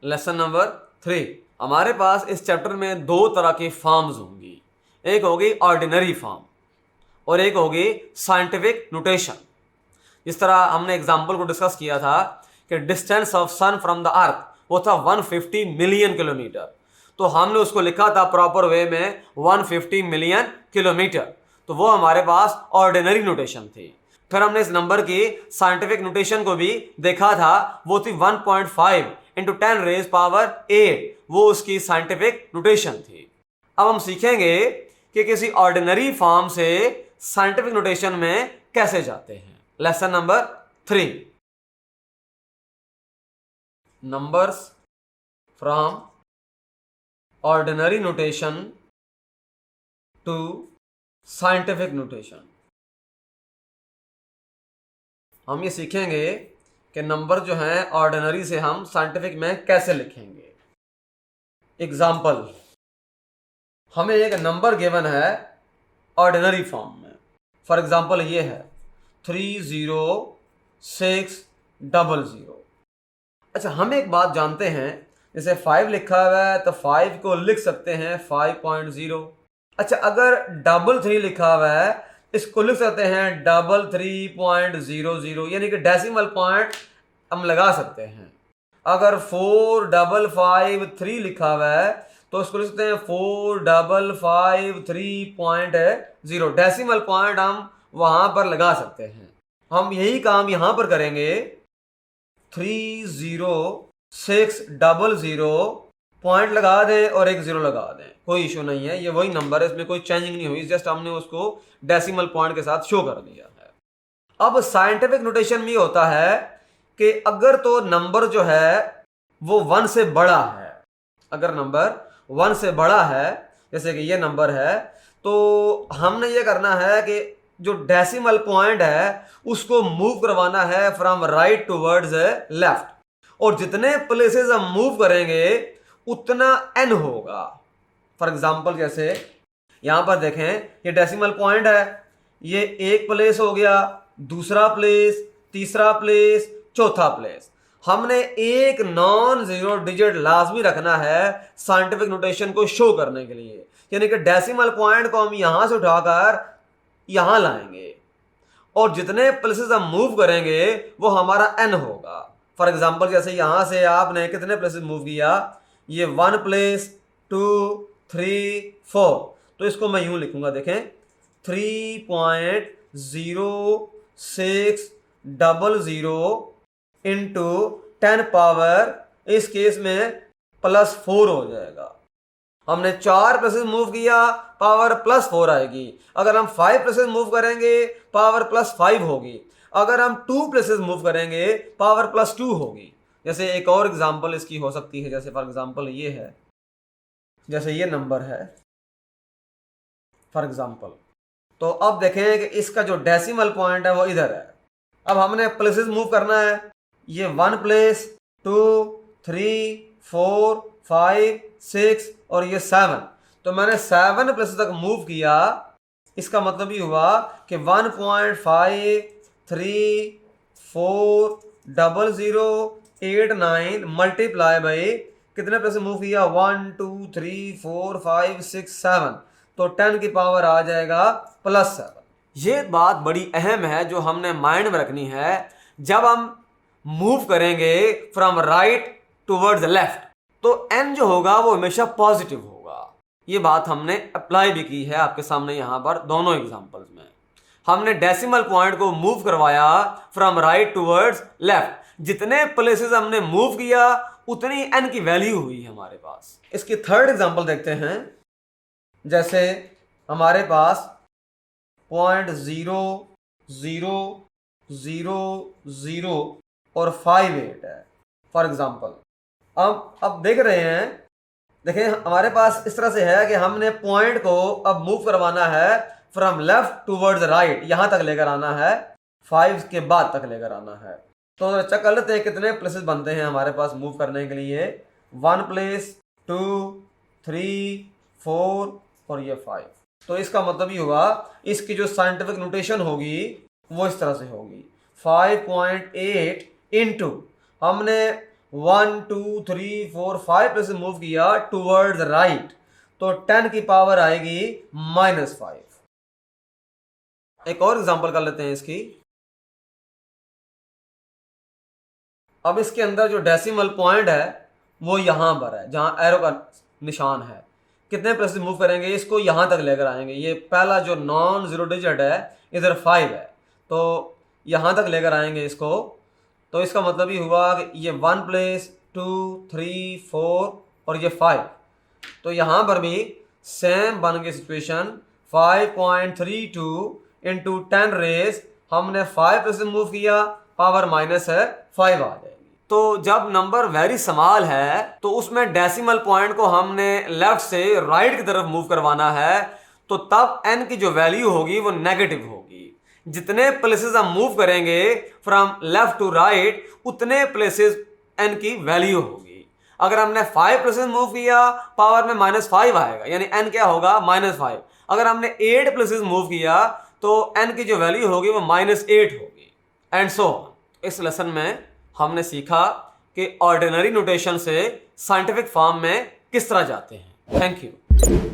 Lesson number 3। हमारे पास इस chapter में दो तरह की फॉर्म्स होंगी, एक होगी ऑर्डिनरी फॉर्म और एक होगी साइंटिफिक नोटेशन। जिस तरह हमने एग्जाम्पल को डिस्कस किया था कि distance of sun from the earth वो था 150 मिलियन किलोमीटर, तो हमने उसको लिखा था प्रॉपर वे में 150 मिलियन किलोमीटर, तो वो हमारे पास ऑर्डिनरी नोटेशन थी। फिर हमने इस नंबर की साइंटिफिक नोटेशन को भी देखा था, वो थी 1.5 इंटू 10 रेज पावर 8, वो उसकी साइंटिफिक नोटेशन थी। अब हम सीखेंगे कि किसी ऑर्डिनरी फॉर्म से साइंटिफिक नोटेशन में कैसे जाते हैं। Lesson number 3, numbers from ordinary notation to scientific notation. हम ये सीखेंगे कि नंबर जो हैं ऑर्डिनरी से हम साइंटिफिक में कैसे लिखेंगे। एग्जाम्पल, हमें एक नंबर गिवन है ऑर्डिनरी फॉर्म में। फॉर एग्जाम्पल ये है 30600। अच्छा, हम एक बात जानते हैं, जैसे 5 लिखा हुआ है तो 5 को लिख सकते हैं 5.0। अच्छा, अगर 333 लिखा हुआ है इसको लिख सकते हैं 33.00, यानी कि डेसिमल पॉइंट हम लगा सकते हैं। अगर 4553 लिखा हुआ है तो इसको लिख सकते हैं 4553.0, डेसिमल पॉइंट हम वहां पर लगा सकते हैं। हम यही काम यहां पर करेंगे। 30600 पॉइंट लगा दें और एक जीरो लगा दें, कोई इशू नहीं है, ये वही नंबर है, इसमें कोई चेंजिंग नहीं हुई, जस्ट हमने उसको डेसिमल पॉइंट के साथ शो कर दिया है। अब साइंटिफिक नोटेशन में होता है कि अगर तो नंबर जो है वो 1 से बड़ा है, अगर नंबर 1 से बड़ा है, जैसे कि ये नंबर है, तो हमने ये करना है कि जो डेसिमल पॉइंट है उसको मूव करवाना है फ्रॉम राइट टूवर्ड्स लेफ्ट, और जितने प्लेसेस हम मूव करेंगे उतना n होगा। फॉर एग्जाम्पल, जैसे यहां पर देखें, ये डेसिमल पॉइंट है, ये एक प्लेस हो गया, दूसरा प्लेस, तीसरा प्लेस, चौथा प्लेस। हमने एक नॉन जीरो डिजिट लाजमी रखना है साइंटिफिक नोटेशन को शो करने के लिए, यानी कि डेसिमल पॉइंट को हम यहां से उठाकर यहां लाएंगे और जितने प्लेसेस हम मूव करेंगे वो हमारा n होगा। फॉर एग्जाम्पल, जैसे यहां से आपने कितने प्लेसेस मूव किया, ये 1 प्लेस, 2, 3, 4, तो इसको मैं यूं लिखूंगा, देखें 3.0600 इंटू 10 पावर, इस केस में +4 हो जाएगा। हमने 4 प्लेसेस मूव किया, पावर +4 आएगी। अगर हम 5 प्लेसेस मूव करेंगे पावर +5 होगी। अगर हम 2 प्लेसेस मूव करेंगे पावर +2 होगी। जैसे एक और एग्जांपल इसकी हो सकती है, जैसे फॉर एग्जांपल ये है, जैसे ये नंबर है फॉर एग्जांपल, तो अब देखें कि इसका जो डेसिमल पॉइंट है वो इधर है। अब हमने प्लेसेस मूव करना है, ये 1 प्लेस, 2, 3, 4, 5, 6 और ये 7, तो मैंने 7 प्लेसेस तक मूव किया। इसका मतलब ये हुआ कि 1.534089 मल्टीप्लाई बाई कितने प्लेसेस मूव किया, 1, 2, 3, 4, 5, 6, 7, तो 10 की पावर आ जाएगा +7। ये बात बड़ी अहम है जो हमने माइंड में रखनी है। जब हम मूव करेंगे फ्रॉम राइट टूवर्ड्स लेफ्ट तो n जो होगा वो हमेशा पॉजिटिव होगा। ये बात हमने अप्लाई भी की है आपके सामने यहां पर दोनों एग्जांपल्स में। हमने डेसिमल पॉइंट को मूव करवाया फ्रॉम राइट टूवर्ड्स लेफ्ट, जितने प्लेसेस हमने मूव किया उतनी n की वैल्यू हुई हमारे पास। इसकी थर्ड एग्जांपल देखते हैं, जैसे हमारे पास 0.0000 और 58 है फॉर एग्जांपल। अब देख रहे हैं, देखें हमारे पास इस तरह से है कि हमने पॉइंट को अब मूव करवाना है फ्रॉम लेफ्ट टूवर्ड्स राइट, यहां तक लेकर आना है, 5 के बाद तक लेकर आना है। तो चेक कर लेते हैं कितने प्लेसेस बनते हैं हमारे पास मूव करने के लिए। 1 प्लेस, 2, 3, 4 और ये 5। तो इसका मतलब ये हुआ, इसकी जो साइंटिफिक नोटेशन होगी वो इस तरह से होगी 5.8 इंटू, हमने 1 2 3 4 5 प्लेसेस मूव किया टूवर्ड्स राइट, तो 10 की पावर आएगी -5। एक और एग्जांपल कर लेते हैं इसकी। अब इसके अंदर जो डेसिमल पॉइंट है वो यहां पर है, जहां एरो का निशान है। कितने प्लेसेस मूव करेंगे, इसको यहां तक लेकर आएंगे। ये पहला जो नॉन जीरो डिजिट है इधर 5 है, तो यहां तक लेकर आएंगे इसको। तो इसका मतलब ये हुआ कि ये 1 प्लेस 2 3 4 और ये 5, तो यहां पर भी सेम बन गई सिचुएशन। 5.32 इंटू 10 रेज, हमने 5 प्लेसेस मूव किया, पावर माइनस है 5 आ जाएगी। तो जब नंबर वेरी स्मॉल है तो उसमें डेसिमल पॉइंट को हमने लेफ्ट से राइट की तरफ मूव करवाना है, तो तब n की जो वैल्यू होगी वो नेगेटिव होगी। जितने प्लेसेस हम मूव करेंगे फ्रॉम लेफ्ट टू राइट, उतने प्लेसेस n की वैल्यू होगी। अगर हमने 5 प्लेसेस मूव किया, पावर में -5 आएगा, यानी n क्या होगा -5। अगर हमने 8 प्लेसेस मूव किया तो n की जो वैल्यू होगी वो -8 होगी, एंड सो ऑन। इस लेसन में हमने सीखा कि ऑर्डिनरी नोटेशन से साइंटिफिक फॉर्म में किस तरह जाते हैं। Thank you.